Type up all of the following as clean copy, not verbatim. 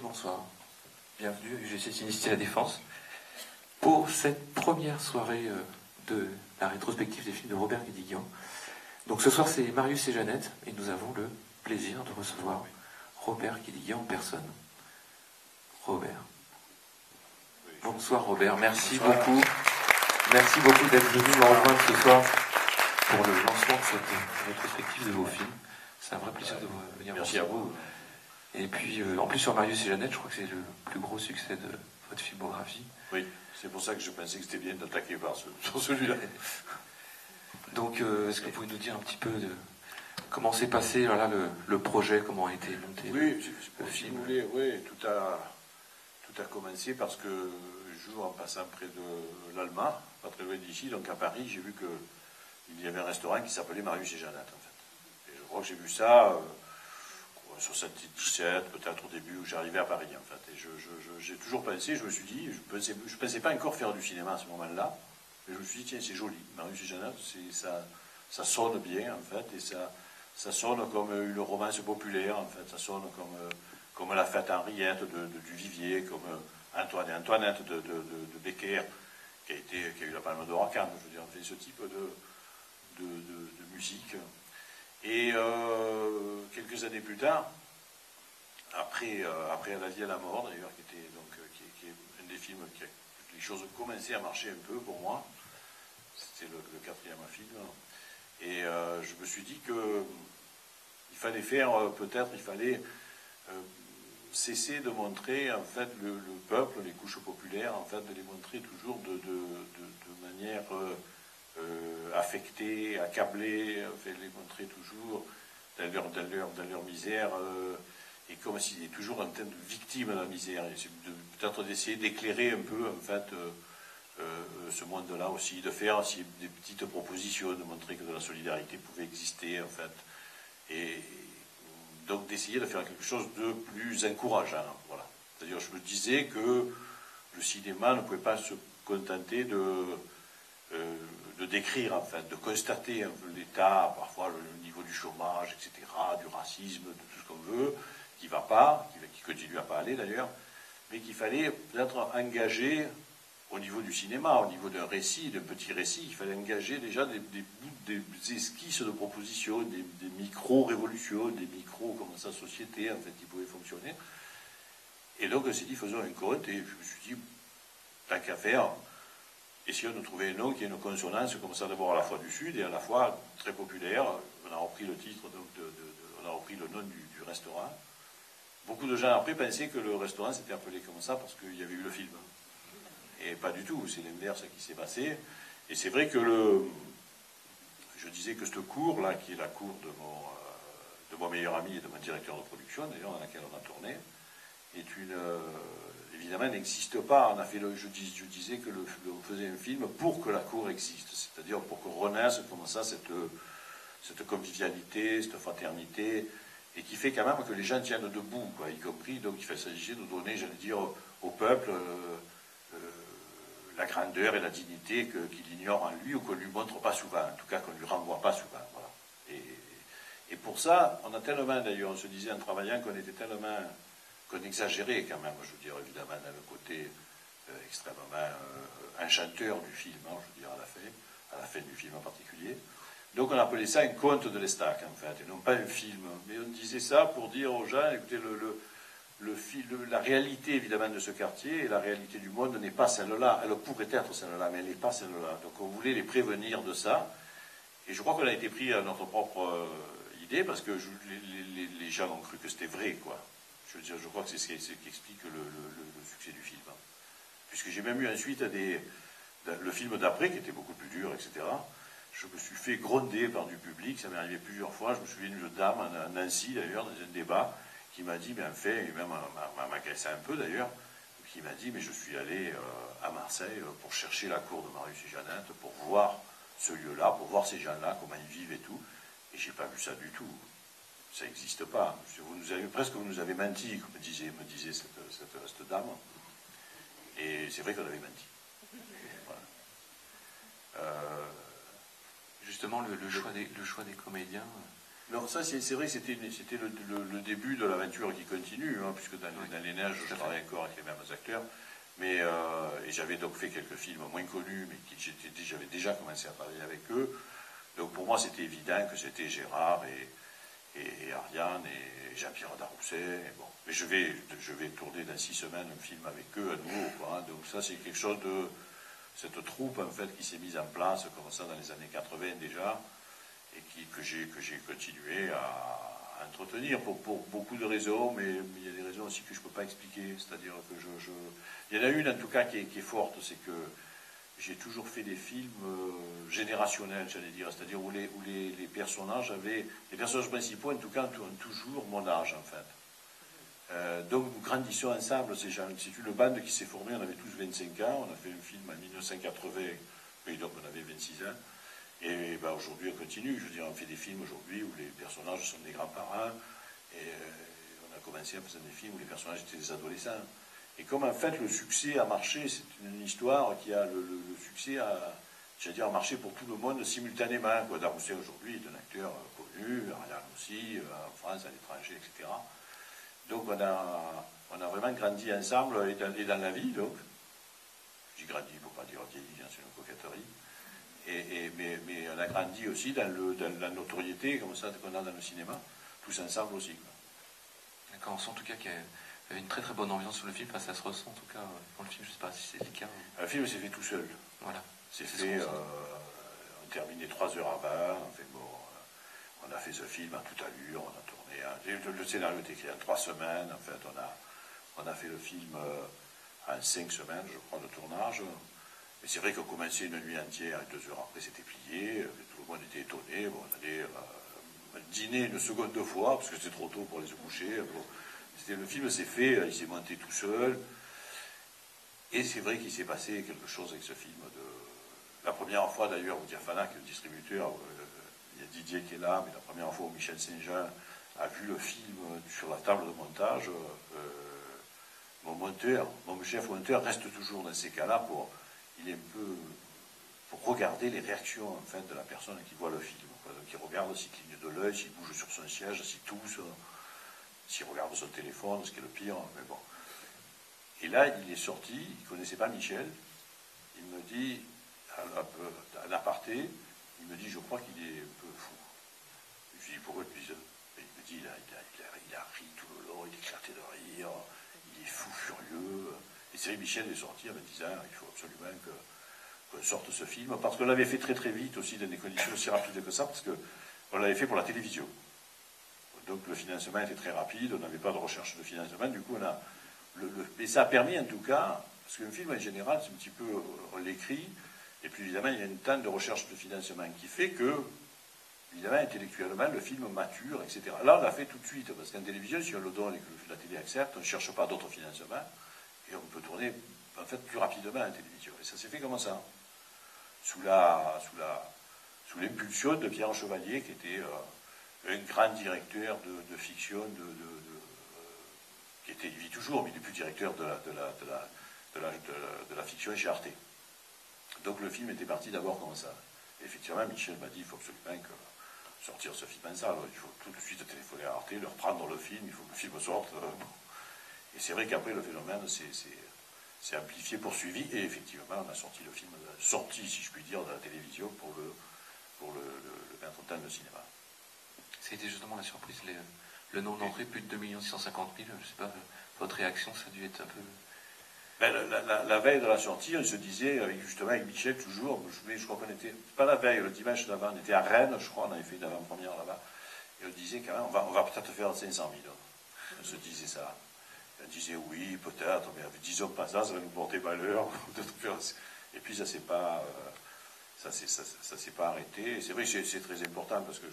Bonsoir, bienvenue à UGC Cinécité La Défense pour cette première soirée de la rétrospective des films de Robert Guédiguian. Donc ce soir c'est Marius et Jeannette et nous avons le plaisir de recevoir Robert Guédiguian en personne. Robert. Bonsoir Robert, merci beaucoup. Merci beaucoup d'être venu me rejoindre ce soir pour le lancement de cette rétrospective de vos films. C'est un vrai plaisir de venir. Merci à vous. Et puis, en plus sur Marius et Jeannette, je crois que c'est le plus gros succès de votre filmographie. Oui, c'est pour ça que je pensais que c'était bien d'attaquer sur celui-là. Donc, est-ce que vous pouvez nous dire un petit peu de comment s'est passé voilà, le projet, comment a été monté le film? Vous voulez, oui, tout a commencé parce que un jour, en passant près de l'Alma, pas très loin d'ici, donc à Paris, j'ai vu qu'il y avait un restaurant qui s'appelait Marius et Jeannette, en fait. Et je crois que j'ai vu ça... sur 77, peut-être au début où j'arrivais à Paris, en fait. Et j'ai toujours pensé, je me suis dit, je pensais pas encore faire du cinéma à ce moment-là, mais je me suis dit, tiens, c'est joli, Marius et Jeannette, ça sonne bien, en fait, et ça sonne comme une romance populaire, en fait, ça sonne comme la fête Henriette du Vivier, comme Antoine et Antoinette de Becker, qui a eu la Palme d'Or à Cannes, je veux dire, fait ce type de musique. Et quelques années plus tard, après La vie à la mort, d'ailleurs, qui est un des films qui les choses ont commencé à marcher un peu pour moi, c'était le quatrième film, et je me suis dit que il fallait cesser de montrer en fait le peuple, les couches populaires, en fait, de les montrer toujours de manière affectés, accablés, les montrer toujours dans leur misère, et comme s'ils étaient toujours en train de victimes de la misère, et peut-être d'essayer d'éclairer un peu, en fait, ce monde-là aussi, de faire aussi des petites propositions, de montrer que de la solidarité pouvait exister, en fait, et donc d'essayer de faire quelque chose de plus encourageant, voilà. C'est-à-dire, je me disais que le cinéma ne pouvait pas se contenter de décrire, en fait, de constater un peu l'état, parfois le niveau du chômage, etc., du racisme, de tout ce qu'on veut, qui ne va pas, qui continue à pas aller d'ailleurs, mais qu'il fallait peut-être engager au niveau du cinéma, au niveau d'un récit, d'un petit récit, il fallait engager déjà des esquisses de propositions, des micro-révolutions, des comment sa société, en fait, qui pouvait fonctionner. Et donc on s'est dit, faisons un compte, et je me suis dit, tant qu'à faire, essayons de trouver un nom qui ait une consonance comme ça, d'abord à la fois du Sud et à la fois très populaire. On a repris le titre, donc on a repris le nom du restaurant. Beaucoup de gens après pensaient que le restaurant s'était appelé comme ça parce qu'il y avait eu le film. Et pas du tout, c'est l'inverse qui s'est passé. Et c'est vrai que je disais que cette cour-là, qui est la cour de mon meilleur ami et de mon directeur de production, d'ailleurs, dans laquelle on a tourné, évidemment, n'existe pas. Je disais que on faisait un film pour que la cour existe, c'est-à-dire pour que renaisse comme ça cette convivialité, cette fraternité, et qui fait quand même que les gens tiennent debout, quoi, y compris. Donc il s'agissait de donner, j'allais dire, au peuple la grandeur et la dignité qu'il ignore en lui ou qu'on ne lui montre pas souvent, en tout cas qu'on ne lui renvoie pas souvent. Voilà. Et pour ça, on a tellement, d'ailleurs, on se disait en travaillant qu'on exagérait quand même, je veux dire, évidemment, dans le côté extrêmement enchanteur du film, hein, je veux dire, à la fin du film en particulier. Donc on appelait ça un conte de l'Estaque, en fait, et non pas un film. Mais on disait ça pour dire aux gens, écoutez, la réalité, évidemment, de ce quartier et la réalité du monde n'est pas celle-là. Elle pourrait être celle-là, mais elle n'est pas celle-là. Donc on voulait les prévenir de ça. Et je crois qu'on a été pris à notre propre idée, parce que les gens ont cru que c'était vrai, quoi. Je veux dire, je crois que c'est ce qui explique le succès du film. Puisque j'ai même eu ensuite le film d'après, qui était beaucoup plus dur, etc. Je me suis fait gronder par du public, ça m'est arrivé plusieurs fois. Je me souviens d'une dame, à Nancy d'ailleurs, dans un débat, qui m'a dit, mais en fait, et même m'agressé un peu d'ailleurs, qui m'a dit, mais je suis allé à Marseille pour chercher la cour de Marius et Jeannette, pour voir ce lieu-là, pour voir ces gens-là, comment ils vivent et tout. Et j'ai pas vu ça du tout. Ça n'existe pas. Vous nous avez menti, comme me disait cette dame. Et c'est vrai qu'on avait menti. Voilà. Justement, le choix des comédiens, Non, ça c'est vrai que c'était le début de l'aventure qui continue, hein, puisque dans les neiges, je travaille encore avec les mêmes acteurs. Mais et j'avais donc fait quelques films moins connus, mais j'avais déjà commencé à travailler avec eux. Donc pour moi, c'était évident que c'était Gérard et Ariane et Jean-Pierre Darousset. Bon. Mais je vais tourner dans 6 semaines un film avec eux à nouveau. Quoi, hein. Donc ça, c'est quelque chose de... Cette troupe, en fait, qui s'est mise en place comme ça dans les années 80 déjà, et que j'ai continué à entretenir pour beaucoup de raisons, mais il y a des raisons aussi que je ne peux pas expliquer. C'est-à-dire que il y en a une, en tout cas, qui est forte, c'est que j'ai toujours fait des films générationnels, j'allais dire, c'est-à-dire où les personnages les personnages principaux, en tout cas, ont toujours mon âge, en fait. Donc nous grandissons ensemble, c'est une bande qui s'est formée, on avait tous 25 ans, on a fait un film en 1980, et donc on avait 26 ans, et ben, aujourd'hui on continue, je veux dire, on fait des films aujourd'hui où les personnages sont des grands-parents, et on a commencé en faisant des films où les personnages étaient des adolescents. Et comme en fait le succès a marché, c'est une histoire qui a le succès j'allais dire, a marché pour tout le monde simultanément. Darousset aujourd'hui est un acteur connu, Ariane aussi, en France, à l'étranger, etc. Donc on a vraiment grandi ensemble et dans la vie, donc. J'ai grandi, pour ne pas dire vieilli, hein, c'est une coquetterie. Mais on a grandi aussi dans la notoriété, comme ça, qu'on a dans le cinéma, tous ensemble aussi. D'accord, on sent en tout cas qu'il y a une très très bonne ambiance sur le film, enfin, ça se ressent en tout cas dans le film, je ne sais pas si c'est le cas. Le film s'est fait tout seul. Voilà. C'est fait, on terminait 3 heures avant, enfin bon, on a fait ce film à toute allure, on a tourné. Le scénario est écrit en 3 semaines, en fait, on a fait le film en 5 semaines, je crois, de tournage. Mais c'est vrai qu'on commençait une nuit entière et 2 heures après c'était plié, tout le monde était étonné, bon, on allait dîner une seconde fois, parce que c'était trop tôt pour aller se coucher. Bon. Le film s'est fait, il s'est monté tout seul. Et c'est vrai qu'il s'est passé quelque chose avec ce film. La première fois d'ailleurs, au Diafana, qui est le distributeur, il y a Didier qui est là, mais la première fois où Michel Saint-Jean a vu le film sur la table de montage, mon chef monteur reste toujours dans ces cas-là il est un peu pour regarder les réactions en fait, de la personne qui voit le film. Quoi. Donc il regarde s'il cligne de l'œil, s'il bouge sur son siège, s'il tousse, s'il regarde son téléphone, ce qui est le pire, mais bon. Et là, il est sorti, il ne connaissait pas Michel, il me dit, à l'aparté, il me dit, je crois qu'il est un peu fou. Je lui dis, pourquoi tu dis ça? Il me dit, il a ri tout le long, il éclatait de rire, il est fou, furieux. Et c'est vrai, Michel est sorti en me disant, il faut absolument qu'on sorte ce film, parce qu'on l'avait fait très très vite aussi, dans des conditions aussi rapides que ça, parce qu'on l'avait fait pour la télévision. Donc le financement était très rapide, on n'avait pas de recherche de financement, du coup on a... Mais ça a permis en tout cas, parce qu'un film en général, c'est un petit peu, on l'écrit, et puis évidemment il y a une tente de recherche de financement qui fait que, évidemment, intellectuellement, le film mature, etc. Là, on l'a fait tout de suite, parce qu'en télévision, si on le donne et que la télé accepte, on ne cherche pas d'autres financements, et on peut tourner, en fait, plus rapidement en télévision. Et ça s'est fait comme ça, sous l'impulsion de Pierre Chevalier, qui était un grand directeur de fiction, il vit toujours, mais il n'est plus directeur de la fiction chez Arte. Donc le film était parti d'abord comme ça. Et effectivement, Michel m'a dit, il faut absolument sortir ce film en salle. Il faut tout de suite téléphoner à Arte, leur prendre le film, il faut que le film sorte. Et c'est vrai qu'après, le phénomène s'est amplifié, poursuivi, et effectivement, on a sorti le film, si je puis dire, de la télévision pour le mettre dans le cinéma. C'était justement la surprise, le nombre d'entrées, plus de 2 650 000, je ne sais pas, votre réaction, ça a dû être un peu... Ben, la veille de la sortie, on se disait, justement avec Michel toujours, je crois qu'on était, pas la veille, le dimanche d'avant, on était à Rennes, je crois, on avait fait une avant-première là-bas, et on disait quand même, on va peut-être faire 500 000. On se disait ça. Et on disait oui, peut-être, mais disons pas ça va nous porter malheur. Et puis ça s'est pas arrêté. Et c'est vrai que c'est très important parce que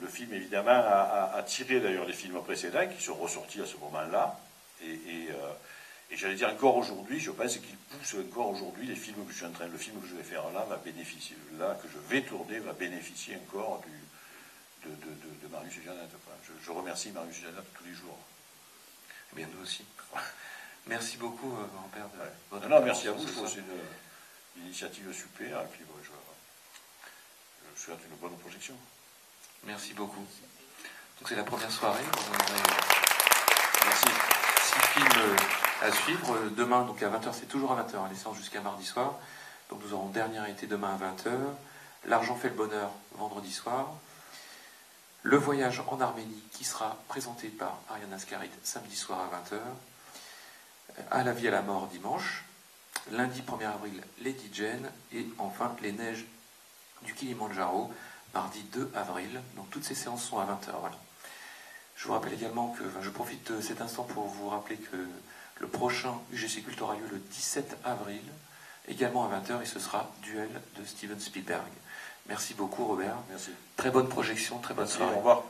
le film, évidemment, a tiré d'ailleurs les films précédents qui sont ressortis à ce moment-là. Et j'allais dire encore aujourd'hui, je pense qu'il pousse encore aujourd'hui les films que je suis en train, le film que je vais faire là va bénéficier, là que je vais tourner va bénéficier encore de Marius et Jeannette. Je remercie Marius et Jeannette tous les jours. Eh bien nous aussi. Merci beaucoup, grand-père. Non, merci à vous. Je trouve que c'est une initiative super. Et puis bon, je souhaite une bonne projection. Merci beaucoup. Donc c'est la première soirée. Vous en aurez Merci. 6 films à suivre. Demain, donc à 20h, c'est toujours à 20h, les séances jusqu'à mardi soir. Donc nous aurons Dernière été demain à 20h. L'argent fait le bonheur vendredi soir. Le voyage en Arménie qui sera présenté par Ariane Ascaride samedi soir à 20h. À la vie à la mort dimanche. Lundi 1er avril, Lady Jane. Et enfin, les neiges du Kilimandjaro, mardi 2 avril. Donc toutes ces séances sont à 20h. Voilà. Je vous rappelle également que, je profite de cet instant pour vous rappeler que le prochain UGC Culte aura lieu le 17 avril, également à 20h, et ce sera Duel de Steven Spielberg. Merci beaucoup Robert. Merci. Très bonne projection, très bonne soirée. Au revoir.